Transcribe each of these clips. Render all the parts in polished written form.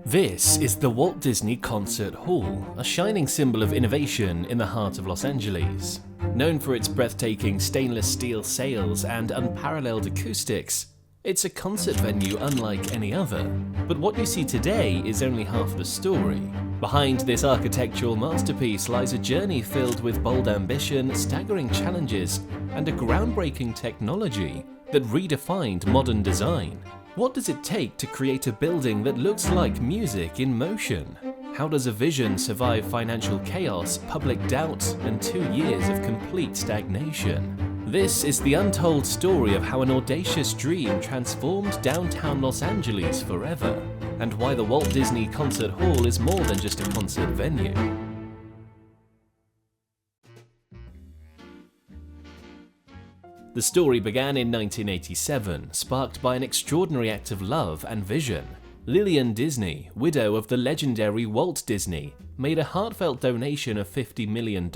This is the Walt Disney Concert Hall, a shining symbol of innovation in the heart of Los Angeles. Known for its breathtaking stainless steel sails and unparalleled acoustics, it's a concert venue unlike any other. But what you see today is only half the story. Behind this architectural masterpiece lies a journey filled with bold ambition, staggering challenges, and a groundbreaking technology that redefined modern design. What does it take to create a building that looks like music in motion? How does a vision survive financial chaos, public doubt, and 2 years of complete stagnation? This is the untold story of how an audacious dream transformed downtown Los Angeles forever, and why the Walt Disney Concert Hall is more than just a concert venue. The story began in 1987, sparked by an extraordinary act of love and vision. Lillian Disney, widow of the legendary Walt Disney, made a heartfelt donation of $50 million.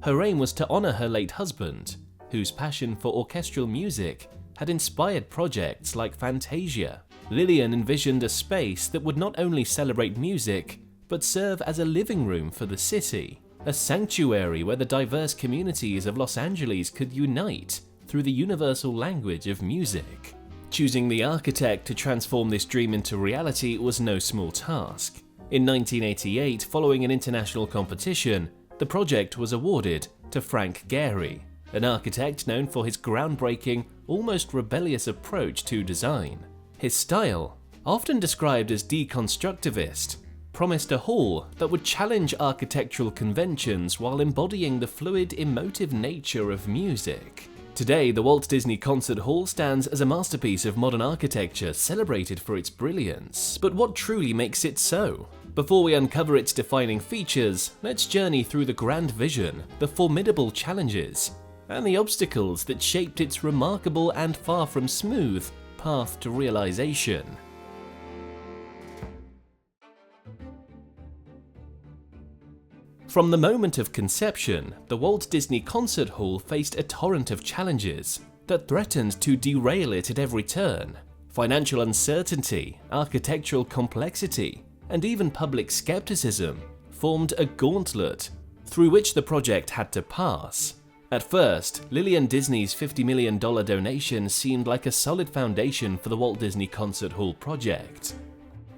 Her aim was to honor her late husband, whose passion for orchestral music had inspired projects like Fantasia. Lillian envisioned a space that would not only celebrate music, but serve as a living room for the city. A sanctuary where the diverse communities of Los Angeles could unite through the universal language of music. Choosing the architect to transform this dream into reality was no small task. In 1988, following an international competition, the project was awarded to Frank Gehry, an architect known for his groundbreaking, almost rebellious approach to design. His style, often described as deconstructivist, promised a hall that would challenge architectural conventions while embodying the fluid, emotive nature of music. Today, the Walt Disney Concert Hall stands as a masterpiece of modern architecture celebrated for its brilliance. But what truly makes it so? Before we uncover its defining features, let's journey through the grand vision, the formidable challenges, and the obstacles that shaped its remarkable and far from smooth path to realization. From the moment of conception, the Walt Disney Concert Hall faced a torrent of challenges that threatened to derail it at every turn. Financial uncertainty, architectural complexity, and even public skepticism formed a gauntlet through which the project had to pass. At first, Lillian Disney's $50 million donation seemed like a solid foundation for the Walt Disney Concert Hall project.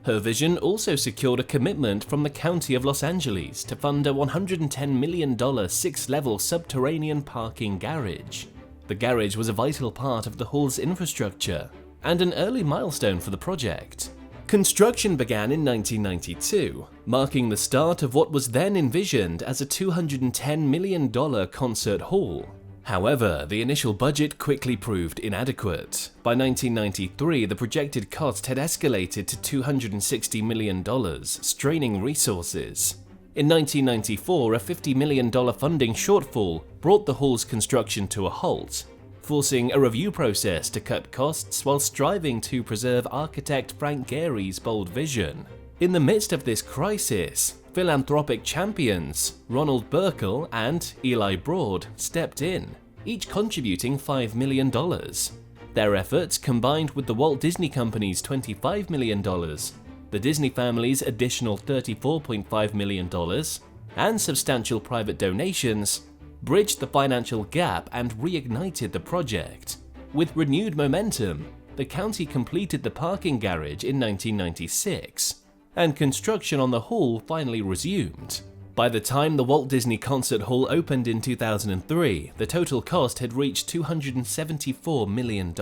Her vision also secured a commitment from the County of Los Angeles to fund a $110 million 6-level subterranean parking garage. The garage was a vital part of the hall's infrastructure and an early milestone for the project. Construction began in 1992, marking the start of what was then envisioned as a $210 million concert hall. However, the initial budget quickly proved inadequate. By 1993, the projected cost had escalated to $260 million, straining resources. In 1994, a $50 million funding shortfall brought the hall's construction to a halt, forcing a review process to cut costs while striving to preserve architect Frank Gehry's bold vision. In the midst of this crisis, philanthropic champions Ronald Burkle and Eli Broad stepped in, each contributing $5 million. Their efforts, combined with the Walt Disney Company's $25 million, the Disney family's additional $34.5 million, and substantial private donations, bridged the financial gap and reignited the project. With renewed momentum, the county completed the parking garage in 1996. And construction on the hall finally resumed. By the time the Walt Disney Concert Hall opened in 2003, the total cost had reached $274 million.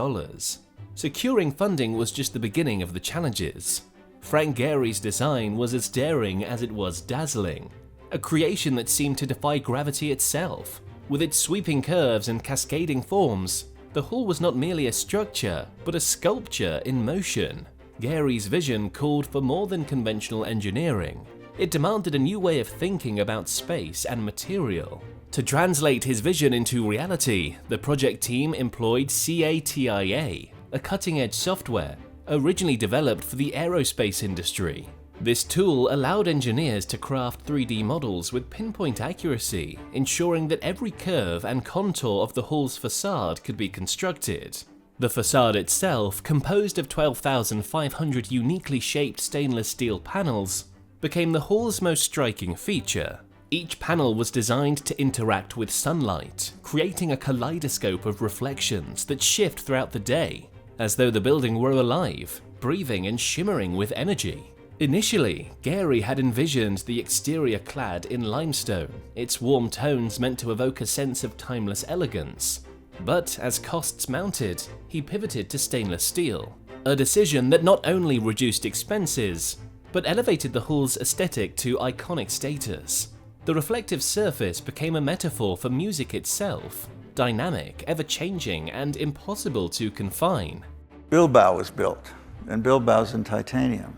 Securing funding was just the beginning of the challenges. Frank Gehry's design was as daring as it was dazzling, a creation that seemed to defy gravity itself. With its sweeping curves and cascading forms, the hall was not merely a structure, but a sculpture in motion. Gehry's vision called for more than conventional engineering. It demanded a new way of thinking about space and material. To translate his vision into reality, the project team employed CATIA, a cutting-edge software originally developed for the aerospace industry. This tool allowed engineers to craft 3D models with pinpoint accuracy, ensuring that every curve and contour of the hall's facade could be constructed. The facade itself, composed of 12,500 uniquely shaped stainless steel panels, became the hall's most striking feature. Each panel was designed to interact with sunlight, creating a kaleidoscope of reflections that shift throughout the day, as though the building were alive, breathing and shimmering with energy. Initially, Gehry had envisioned the exterior clad in limestone, its warm tones meant to evoke a sense of timeless elegance. But as costs mounted, he pivoted to stainless steel, a decision that not only reduced expenses, but elevated the hall's aesthetic to iconic status. The reflective surface became a metaphor for music itself, dynamic, ever-changing, and impossible to confine. Bilbao was built, and Bilbao's in titanium.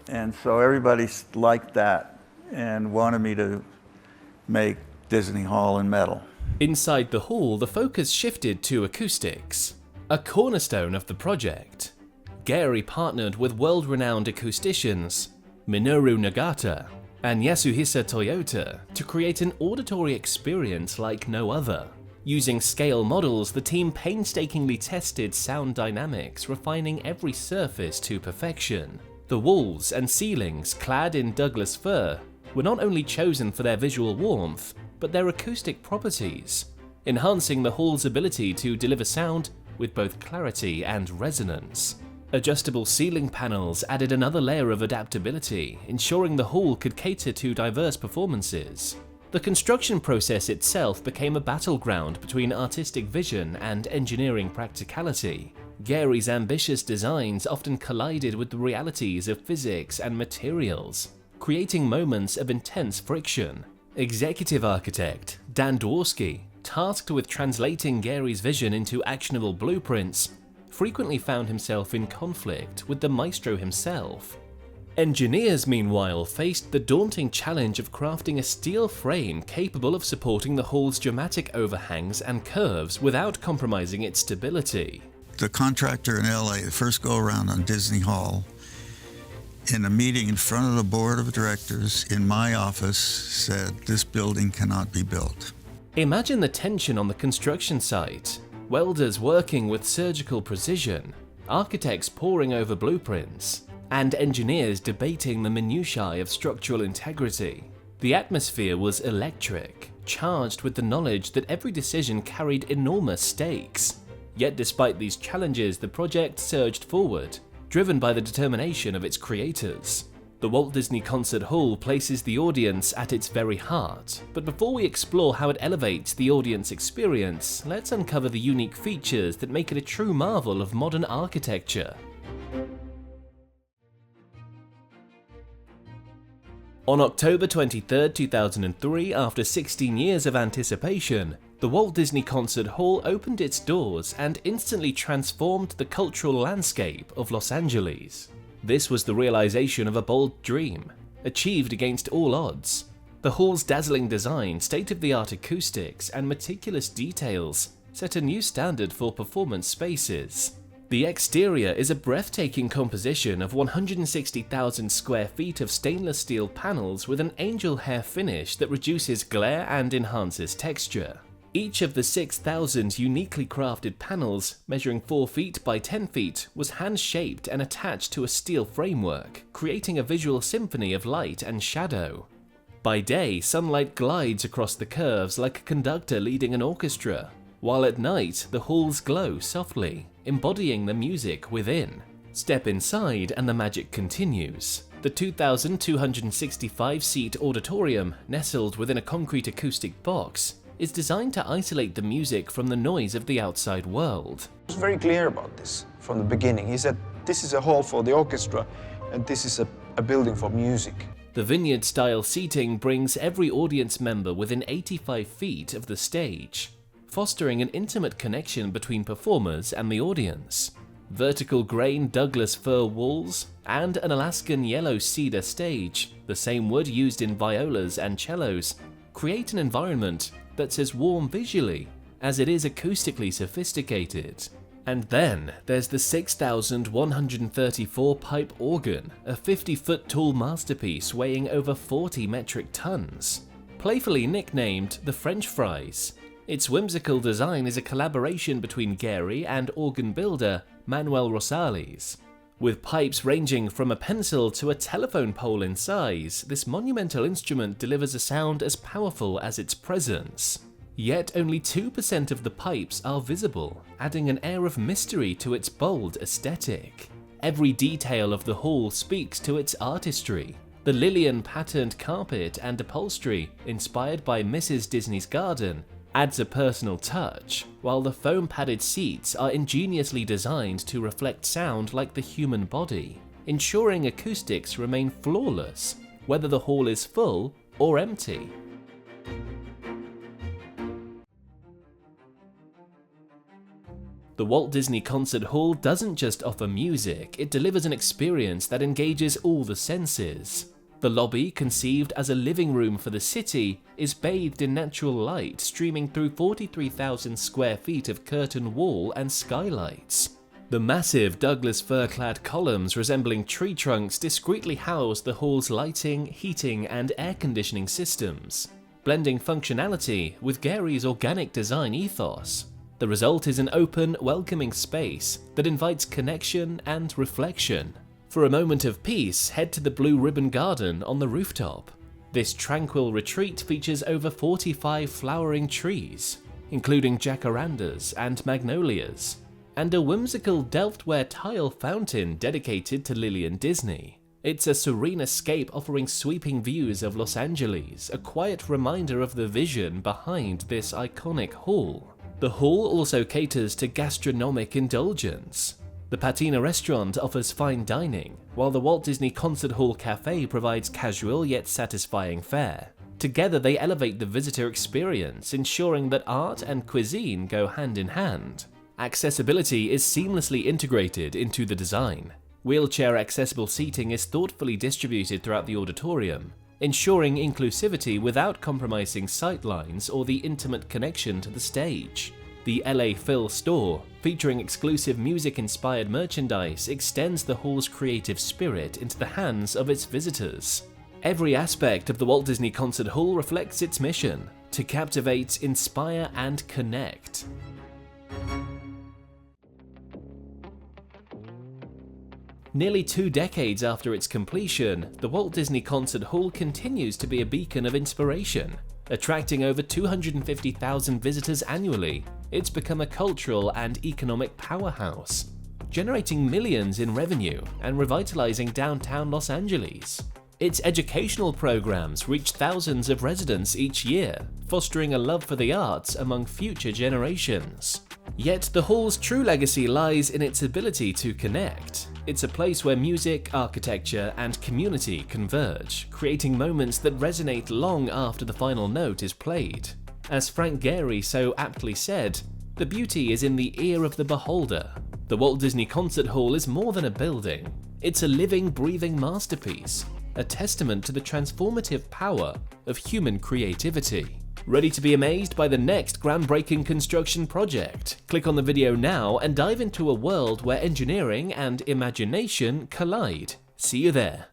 And so everybody liked that and wanted me to make Disney Hall in metal. Inside the hall, the focus shifted to acoustics, a cornerstone of the project. Gehry partnered with world-renowned acousticians Minoru Nagata and Yasuhisa Toyota to create an auditory experience like no other. Using scale models, the team painstakingly tested sound dynamics, refining every surface to perfection. The walls and ceilings, clad in Douglas fir, were not only chosen for their visual warmth, but their acoustic properties, enhancing the hall's ability to deliver sound with both clarity and resonance. Adjustable ceiling panels added another layer of adaptability, ensuring the hall could cater to diverse performances. The construction process itself became a battleground between artistic vision and engineering practicality. Gehry's ambitious designs often collided with the realities of physics and materials, creating moments of intense friction. Executive architect Dan Dworsky, tasked with translating Gehry's vision into actionable blueprints, frequently found himself in conflict with the maestro himself. Engineers, meanwhile, faced the daunting challenge of crafting a steel frame capable of supporting the hall's dramatic overhangs and curves without compromising its stability. The contractor in LA, the first go-around on Disney Hall, in a meeting in front of the board of directors in my office, said, "This building cannot be built." Imagine the tension on the construction site. Welders working with surgical precision, architects poring over blueprints, and engineers debating the minutiae of structural integrity. The atmosphere was electric, charged with the knowledge that every decision carried enormous stakes. Yet despite these challenges, the project surged forward, driven by the determination of its creators. The Walt Disney Concert Hall places the audience at its very heart, but before we explore how it elevates the audience experience, let's uncover the unique features that make it a true marvel of modern architecture. On October 23, 2003, after 16 years of anticipation, the Walt Disney Concert Hall opened its doors and instantly transformed the cultural landscape of Los Angeles. This was the realization of a bold dream, achieved against all odds. The hall's dazzling design, state-of-the-art acoustics, and meticulous details set a new standard for performance spaces. The exterior is a breathtaking composition of 160,000 square feet of stainless steel panels with an angel hair finish that reduces glare and enhances texture. Each of the 6,000 uniquely crafted panels, measuring 4 feet by 10 feet, was hand-shaped and attached to a steel framework, creating a visual symphony of light and shadow. By day, sunlight glides across the curves like a conductor leading an orchestra, while at night, the halls glow softly, embodying the music within. Step inside and the magic continues. The 2,265-seat auditorium, nestled within a concrete acoustic box, is designed to isolate the music from the noise of the outside world. He was very clear about this from the beginning. He said, this is a hall for the orchestra and this is a building for music. The vineyard-style seating brings every audience member within 85 feet of the stage, fostering an intimate connection between performers and the audience. Vertical grain Douglas fir walls and an Alaskan yellow cedar stage, the same wood used in violas and cellos, create an environment that's as warm visually as it is acoustically sophisticated. And then there's the 6,134 pipe organ, a 50-foot tall masterpiece weighing over 40 metric tons. Playfully nicknamed the French fries, Its whimsical design is a collaboration between Gehry and organ builder Manuel Rosales. With pipes ranging from a pencil to a telephone pole in size, this monumental instrument delivers a sound as powerful as its presence. Yet only 2% of the pipes are visible, adding an air of mystery to its bold aesthetic. Every detail of the hall speaks to its artistry. The Lillian patterned carpet and upholstery, inspired by Mrs. Disney's garden, adds a personal touch, while the foam-padded seats are ingeniously designed to reflect sound like the human body, ensuring acoustics remain flawless, whether the hall is full or empty. The Walt Disney Concert Hall doesn't just offer music, it delivers an experience that engages all the senses. The lobby, conceived as a living room for the city, is bathed in natural light streaming through 43,000 square feet of curtain wall and skylights. The massive Douglas fir-clad columns resembling tree trunks discreetly house the hall's lighting, heating, and air conditioning systems, blending functionality with Gehry's organic design ethos. The result is an open, welcoming space that invites connection and reflection. For a moment of peace, head to the Blue Ribbon Garden on the rooftop. This tranquil retreat features over 45 flowering trees, including jacarandas and magnolias, and a whimsical Delftware tile fountain dedicated to Lillian Disney. It's a serene escape offering sweeping views of Los Angeles, a quiet reminder of the vision behind this iconic hall. The hall also caters to gastronomic indulgence. The Patina restaurant offers fine dining, while the Walt Disney Concert Hall Cafe provides casual yet satisfying fare. Together they elevate the visitor experience, ensuring that art and cuisine go hand in hand. Accessibility is seamlessly integrated into the design. Wheelchair-accessible seating is thoughtfully distributed throughout the auditorium, ensuring inclusivity without compromising sightlines or the intimate connection to the stage. The LA Phil store, featuring exclusive music-inspired merchandise, extends the hall's creative spirit into the hands of its visitors. Every aspect of the Walt Disney Concert Hall reflects its mission: to captivate, inspire, and connect. Nearly 2 decades after its completion, the Walt Disney Concert Hall continues to be a beacon of inspiration. Attracting over 250,000 visitors annually, it's become a cultural and economic powerhouse, generating millions in revenue and revitalizing downtown Los Angeles. Its educational programs reach thousands of residents each year, fostering a love for the arts among future generations. Yet the hall's true legacy lies in its ability to connect. It's a place where music, architecture, and community converge, creating moments that resonate long after the final note is played. As Frank Gehry so aptly said, "The beauty is in the ear of the beholder." The Walt Disney Concert Hall is more than a building. It's a living, breathing masterpiece, a testament to the transformative power of human creativity. Ready to be amazed by the next groundbreaking construction project? Click on the video now and dive into a world where engineering and imagination collide. See you there.